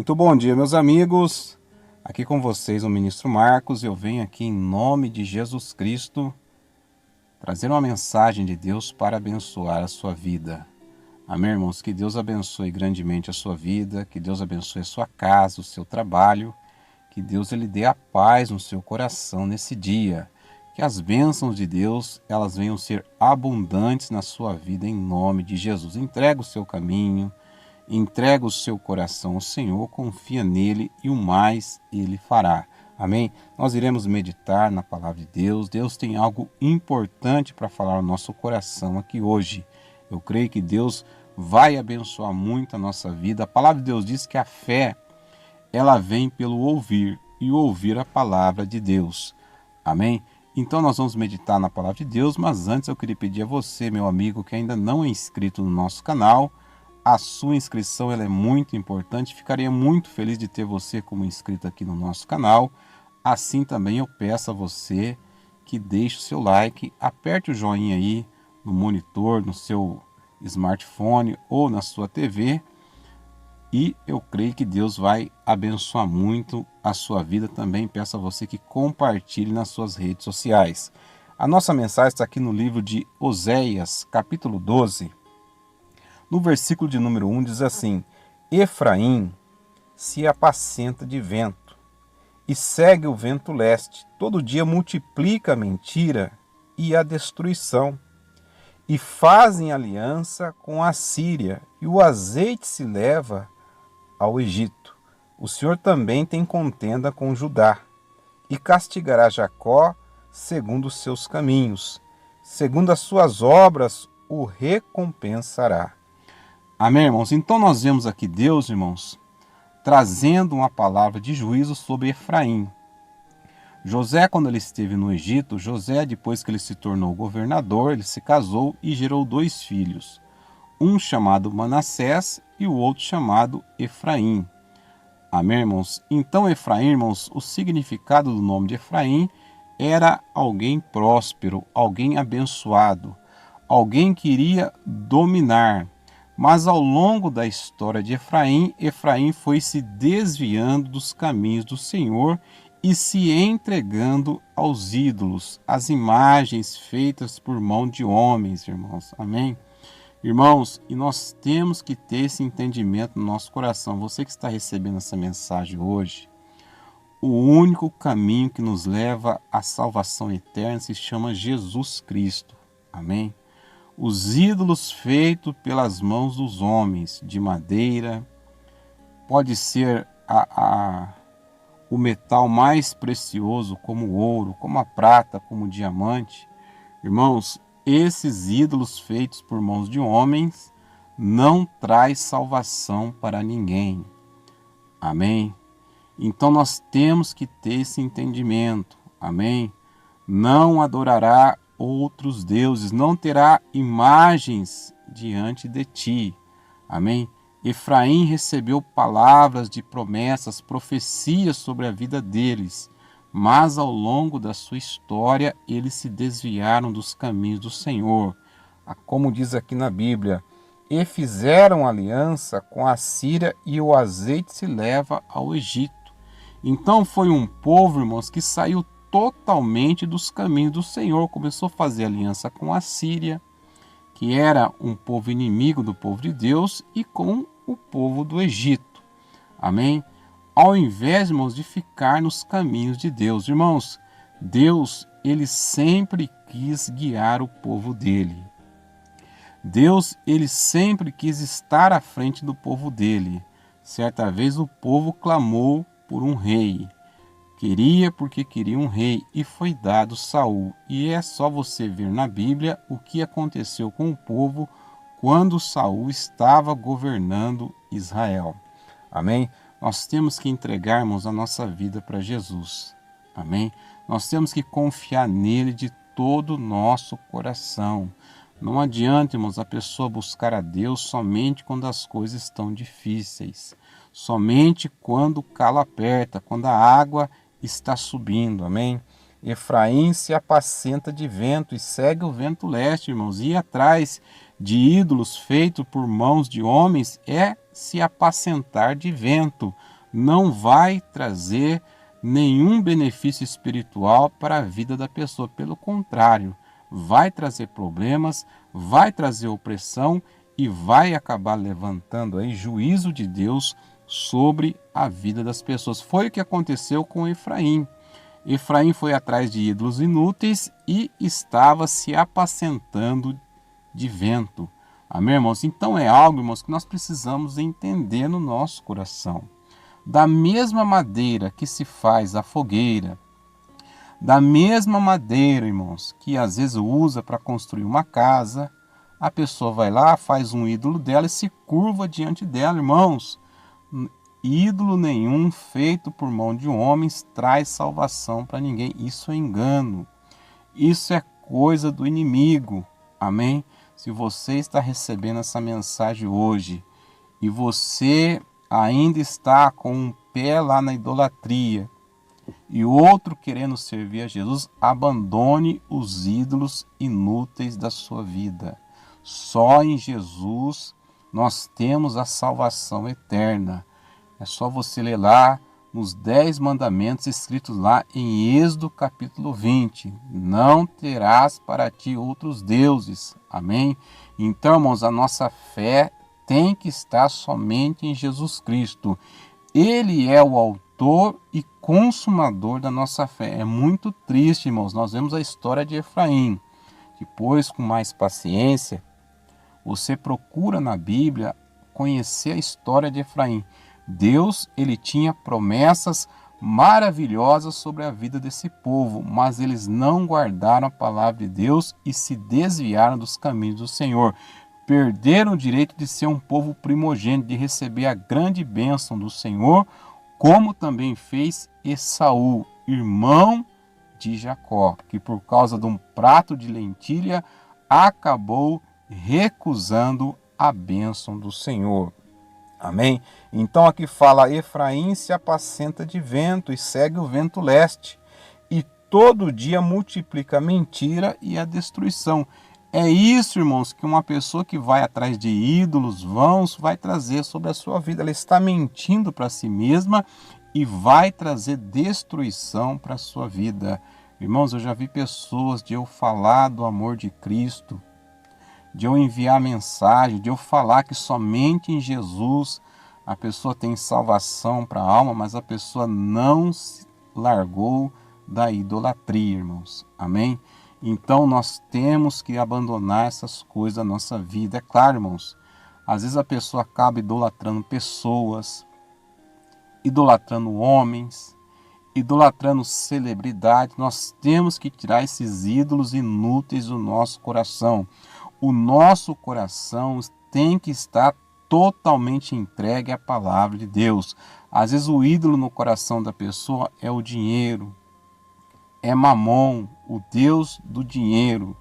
Muito bom dia, meus amigos. Aqui com vocês o Ministro Marcos. Eu venho aqui em nome de Jesus Cristo trazer uma mensagem de Deus para abençoar a sua vida. Amém, irmãos? Que Deus abençoe grandemente a sua vida, que Deus abençoe a sua casa, o seu trabalho, que Deus lhe dê a paz no seu coração nesse dia. Que as bênçãos de Deus, elas venham ser abundantes na sua vida em nome de Jesus. Entrega o seu caminho, entrega o seu coração ao Senhor, confia nele e o mais ele fará. Amém? Nós iremos meditar na palavra de Deus. Deus tem algo importante para falar ao nosso coração aqui hoje. Eu creio que Deus vai abençoar muito a nossa vida. A palavra de Deus diz que a fé, ela vem pelo ouvir e ouvir a palavra de Deus. Amém? Então nós vamos meditar na palavra de Deus, mas antes eu queria pedir a você, meu amigo, que ainda não é inscrito no nosso canal, a sua inscrição ela é muito importante. Ficaria muito feliz de ter você como inscrito aqui no nosso canal. Assim também eu peço a você que deixe o seu like, aperte o joinha aí no monitor, no seu smartphone ou na sua TV. E eu creio que Deus vai abençoar muito a sua vida também. Peço a você que compartilhe nas suas redes sociais. A nossa mensagem está aqui no livro de Oséias, capítulo 12. No versículo de número 1 diz assim: Efraim se apacenta de vento e segue o vento leste. Todo dia multiplica a mentira e a destruição. E fazem aliança com a Síria, e o azeite se leva ao Egito. O Senhor também tem contenda com Judá, e castigará Jacó segundo os seus caminhos, segundo as suas obras o recompensará. Amém, irmãos? Então nós vemos aqui Deus, irmãos, trazendo uma palavra de juízo sobre Efraim. José, quando ele esteve no Egito, José, depois que ele se tornou governador, ele se casou e gerou 2 filhos. Um chamado Manassés e o outro chamado Efraim. Amém, irmãos? Então, Efraim, irmãos, o significado do nome de Efraim era alguém próspero, alguém abençoado, alguém que iria dominar. Mas ao longo da história de Efraim, Efraim foi se desviando dos caminhos do Senhor e se entregando aos ídolos, às imagens feitas por mão de homens, irmãos. Amém? Irmãos, e nós temos que ter esse entendimento no nosso coração. Você que está recebendo essa mensagem hoje, o único caminho que nos leva à salvação eterna se chama Jesus Cristo. Amém? Os ídolos feitos pelas mãos dos homens, de madeira, pode ser o metal mais precioso, como o ouro, como a prata, como o diamante. Irmãos, esses ídolos feitos por mãos de homens não traz salvação para ninguém. Amém? Então nós temos que ter esse entendimento. Amém? Não adorará outros deuses, não terá imagens diante de ti. Amém? Efraim recebeu palavras de promessas, profecias sobre a vida deles, mas ao longo da sua história eles se desviaram dos caminhos do Senhor. Como diz aqui na Bíblia, e fizeram aliança com a Síria e o azeite se leva ao Egito. Então foi um povo, irmãos, que saiu totalmente dos caminhos do Senhor, começou a fazer aliança com a Síria, que era um povo inimigo do povo de Deus, e com o povo do Egito. Amém? Ao invés, irmãos, de ficar nos caminhos de Deus. Irmãos, Deus, ele sempre quis guiar o povo dele. Deus, ele sempre quis estar à frente do povo dele. Certa vez o povo clamou por um rei. Queria porque queria um rei e foi dado Saul. E é só você ver na Bíblia o que aconteceu com o povo quando Saul estava governando Israel. Amém? Nós temos que entregarmos a nossa vida para Jesus. Amém? Nós temos que confiar nele de todo o nosso coração. Não adianta, irmãos, a pessoa buscar a Deus somente quando as coisas estão difíceis. Somente quando o calo aperta, quando a água está subindo. Amém? Efraim se apacenta de vento e segue o vento leste, irmãos. Ir atrás de ídolos feitos por mãos de homens é se apacentar de vento. não vai trazer nenhum benefício espiritual para a vida da pessoa. Pelo contrário, vai trazer problemas, vai trazer opressão e vai acabar levantando aí juízo de Deus sobre a vida das pessoas. Foi o que aconteceu com Efraim. Efraim foi atrás de ídolos inúteis e estava se apacentando de vento. Amém, irmãos? Então é algo, irmãos, que nós precisamos entender no nosso coração. Da mesma madeira que se faz a fogueira, da mesma madeira, irmãos, que às vezes usa para construir uma casa, a pessoa vai lá, faz um ídolo dela e se curva diante dela, irmãos. Ídolo nenhum feito por mão de homens traz salvação para ninguém. Isso é engano. Isso é coisa do inimigo. Amém? Se você está recebendo essa mensagem hoje e você ainda está com um pé lá na idolatria e outro querendo servir a Jesus, abandone os ídolos inúteis da sua vida. Só em Jesus nós temos a salvação eterna. É só você ler lá nos 10 mandamentos escritos lá em Êxodo capítulo 20. Não terás para ti outros deuses. Amém? Então, irmãos, a nossa fé tem que estar somente em Jesus Cristo. Ele é o autor e consumador da nossa fé. É muito triste, irmãos. Nós vemos a história de Efraim. Depois, com mais paciência, você procura na Bíblia conhecer a história de Efraim. Deus, ele tinha promessas maravilhosas sobre a vida desse povo, mas eles não guardaram a palavra de Deus e se desviaram dos caminhos do Senhor. Perderam o direito de ser um povo primogênito, de receber a grande bênção do Senhor, como também fez Esaú, irmão de Jacó, que por causa de um prato de lentilha acabou recusando a bênção do Senhor. Amém? Então aqui fala, Efraim se apacenta de vento e segue o vento leste, e todo dia multiplica a mentira e a destruição. É isso, irmãos, que uma pessoa que vai atrás de ídolos vãos vai trazer sobre a sua vida. Ela está mentindo para si mesma e vai trazer destruição para a sua vida. Irmãos, eu já vi pessoas de eu falar do amor de Cristo, de eu enviar mensagem, de eu falar que somente em Jesus a pessoa tem salvação para a alma, mas a pessoa não se largou da idolatria, irmãos. Amém? Então nós temos que abandonar essas coisas da nossa vida. É claro, irmãos, às vezes a pessoa acaba idolatrando pessoas, idolatrando homens, idolatrando celebridades. Nós temos que tirar esses ídolos inúteis do nosso coração. O nosso coração tem que estar totalmente entregue à palavra de Deus. Às vezes o ídolo no coração da pessoa é o dinheiro, é Mamon, o Deus do dinheiro.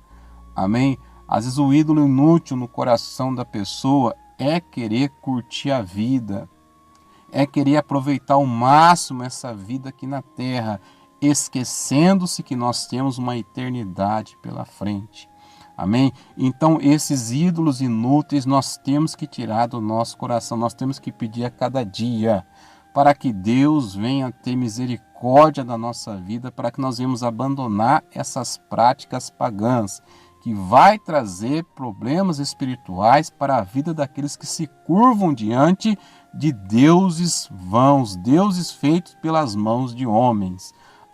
Amém? Às vezes o ídolo inútil no coração da pessoa é querer curtir a vida, é querer aproveitar ao máximo essa vida aqui na terra, esquecendo-se que nós temos uma eternidade pela frente. Amém? Então esses ídolos inúteis nós temos que tirar do nosso coração, nós temos que pedir a cada dia para que Deus venha ter misericórdia da nossa vida, para que nós venhamos abandonar essas práticas pagãs, que vai trazer problemas espirituais para a vida daqueles que se curvam diante de deuses vãos, deuses feitos pelas mãos de homens.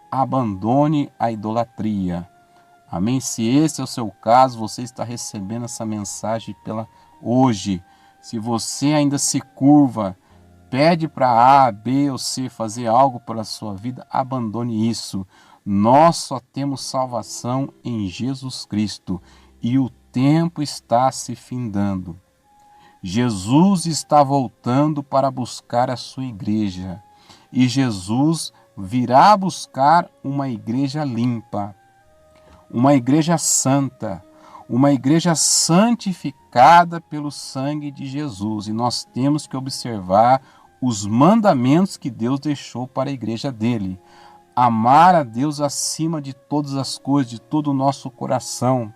Abandone a idolatria. Amém? Se esse é o seu caso, você está recebendo essa mensagem hoje. Se você ainda se curva, pede para A, B ou C fazer algo pela sua vida, abandone isso. Nós só temos salvação em Jesus Cristo e o tempo está se findando. Jesus está voltando para buscar a sua igreja e Jesus virá buscar uma igreja limpa, uma igreja santa, uma igreja santificada pelo sangue de Jesus. E nós temos que observar os mandamentos que Deus deixou para a igreja dele. Amar a Deus acima de todas as coisas, de todo o nosso coração,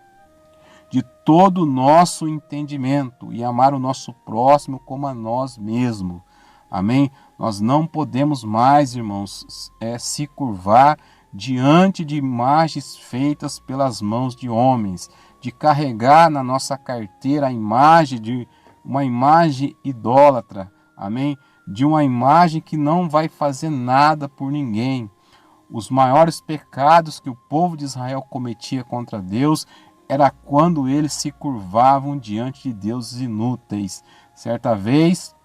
de todo o nosso entendimento, e amar o nosso próximo como a nós mesmos. Amém? Nós não podemos mais, irmãos, se curvar diante de imagens feitas pelas mãos de homens, de carregar na nossa carteira a imagem de uma imagem idólatra, amém? De uma imagem que não vai fazer nada por ninguém. Os maiores pecados que o povo de Israel cometia contra Deus era quando eles se curvavam diante de deuses inúteis. Certa vez,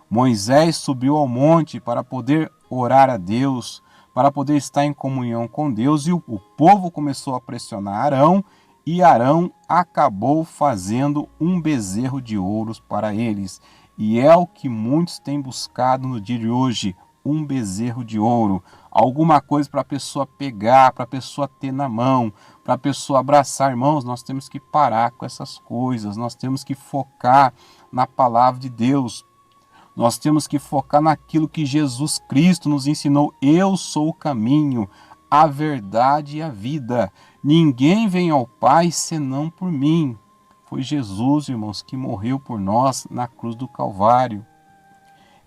Moisés subiu ao monte para poder orar a Deus, para poder estar em comunhão com Deus, e o povo começou a pressionar Arão, e Arão acabou fazendo um bezerro de ouro para eles. E é o que muitos têm buscado no dia de hoje, um bezerro de ouro, alguma coisa para a pessoa pegar, para a pessoa ter na mão, para a pessoa abraçar. Irmãos, nós temos que parar com essas coisas, nós temos que focar na palavra de Deus. Nós temos que focar naquilo que Jesus Cristo nos ensinou. Eu sou o caminho, a verdade e a vida. Ninguém vem ao Pai senão por mim. Foi Jesus, irmãos, que morreu por nós na cruz do Calvário.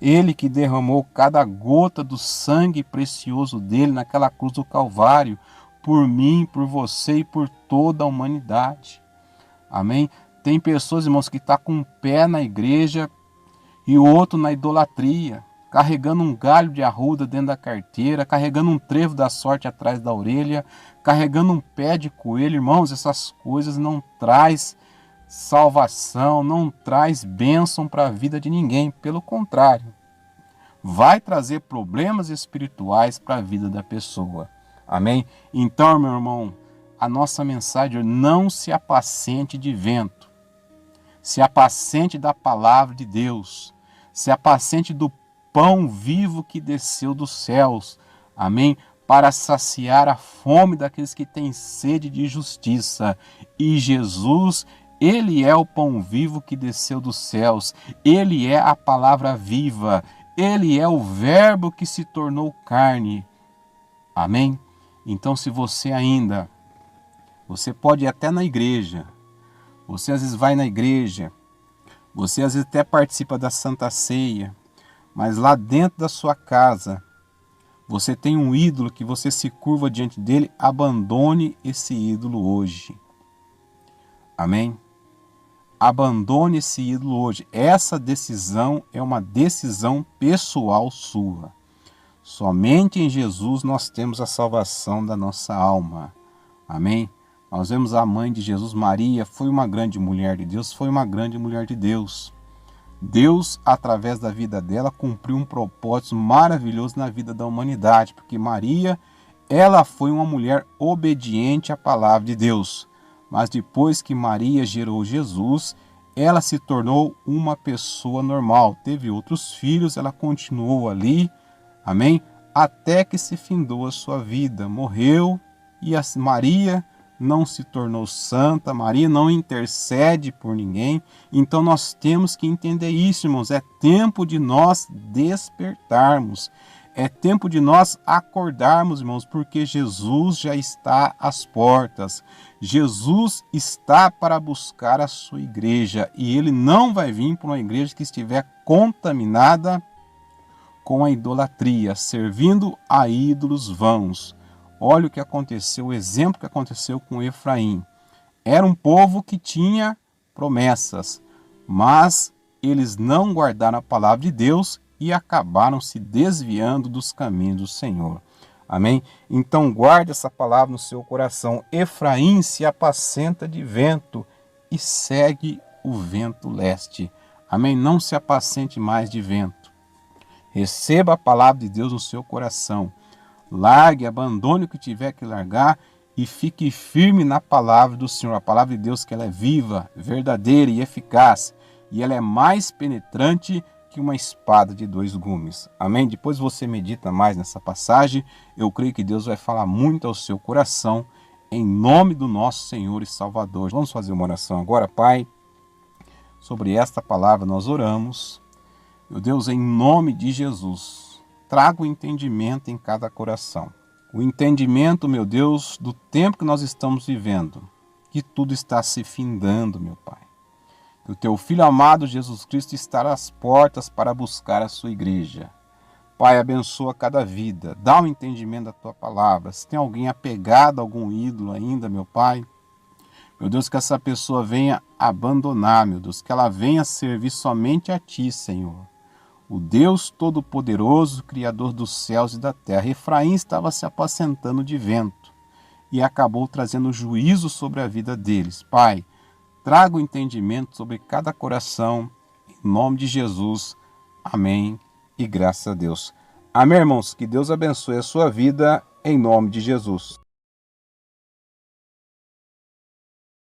Ele que derramou cada gota do sangue precioso dele naquela cruz do Calvário, por mim, por você e por toda a humanidade. Amém? Tem pessoas, irmãos, que estão com um pé na igreja e o outro na idolatria, carregando um galho de arruda dentro da carteira, carregando um trevo da sorte atrás da orelha, carregando um pé de coelho. Irmãos, essas coisas não traz salvação, não traz bênção para a vida de ninguém. Pelo contrário, vai trazer problemas espirituais para a vida da pessoa. Amém? Então, meu irmão, a nossa mensagem é: não se apacente de vento. Se apacente da palavra de Deus. Se apacente do pão vivo que desceu dos céus. Amém? Para saciar a fome daqueles que têm sede de justiça. E Jesus, Ele é o pão vivo que desceu dos céus. Ele é a palavra viva. Ele é o verbo que se tornou carne. Amém? Então, se você pode ir até na igreja. Você às vezes vai na igreja, você às vezes até participa da Santa Ceia, mas lá dentro da sua casa, você tem um ídolo que você se curva diante dele. Abandone esse ídolo hoje. Amém? Abandone esse ídolo hoje. Essa decisão é uma decisão pessoal sua. Somente em Jesus nós temos a salvação da nossa alma. Amém? Nós vemos a mãe de Jesus, Maria, foi uma grande mulher de Deus, foi uma grande mulher de Deus. Deus, através da vida dela, cumpriu um propósito maravilhoso na vida da humanidade, porque Maria, ela foi uma mulher obediente à palavra de Deus. Mas depois que Maria gerou Jesus, ela se tornou uma pessoa normal. Teve outros filhos, ela continuou ali, amém? Até que se findou a sua vida, morreu, e Maria não se tornou santa, Maria não intercede por ninguém. Então nós temos que entender isso, irmãos. É tempo de nós despertarmos. É tempo de nós acordarmos, irmãos, porque Jesus já está às portas. Jesus está para buscar a sua igreja. E Ele não vai vir para uma igreja que estiver contaminada com a idolatria, servindo a ídolos vãos. Olha o que aconteceu, o exemplo que aconteceu com Efraim. Era um povo que tinha promessas, mas eles não guardaram a palavra de Deus e acabaram se desviando dos caminhos do Senhor. Amém? Então guarde essa palavra no seu coração. Efraim se apacenta de vento e segue o vento leste. Amém? Não se apacente mais de vento. Receba a palavra de Deus no seu coração. Largue, abandone o que tiver que largar e fique firme na palavra do Senhor. A palavra de Deus, que ela é viva, verdadeira e eficaz. E ela é mais penetrante que uma espada de dois gumes. Amém? Depois você medita mais nessa passagem. Eu creio que Deus vai falar muito ao seu coração. Em nome do nosso Senhor e Salvador. Vamos fazer uma oração agora, Pai. Sobre esta palavra nós oramos. Meu Deus, em nome de Jesus, traga o entendimento em cada coração. O entendimento, meu Deus, do tempo que nós estamos vivendo. Que tudo está se findando, meu Pai. Que o teu Filho amado Jesus Cristo está às portas para buscar a sua igreja. Pai, abençoa cada vida, dá um entendimento da tua palavra. Se tem alguém apegado a algum ídolo ainda, meu Pai, meu Deus, que essa pessoa venha abandonar, meu Deus, que ela venha servir somente a Ti, Senhor. O Deus Todo-Poderoso, Criador dos céus e da terra. Efraim estava se apacentando de vento e acabou trazendo juízo sobre a vida deles. Pai, traga o entendimento sobre cada coração, em nome de Jesus. Amém e graças a Deus. Amém, irmãos? Que Deus abençoe a sua vida, em nome de Jesus.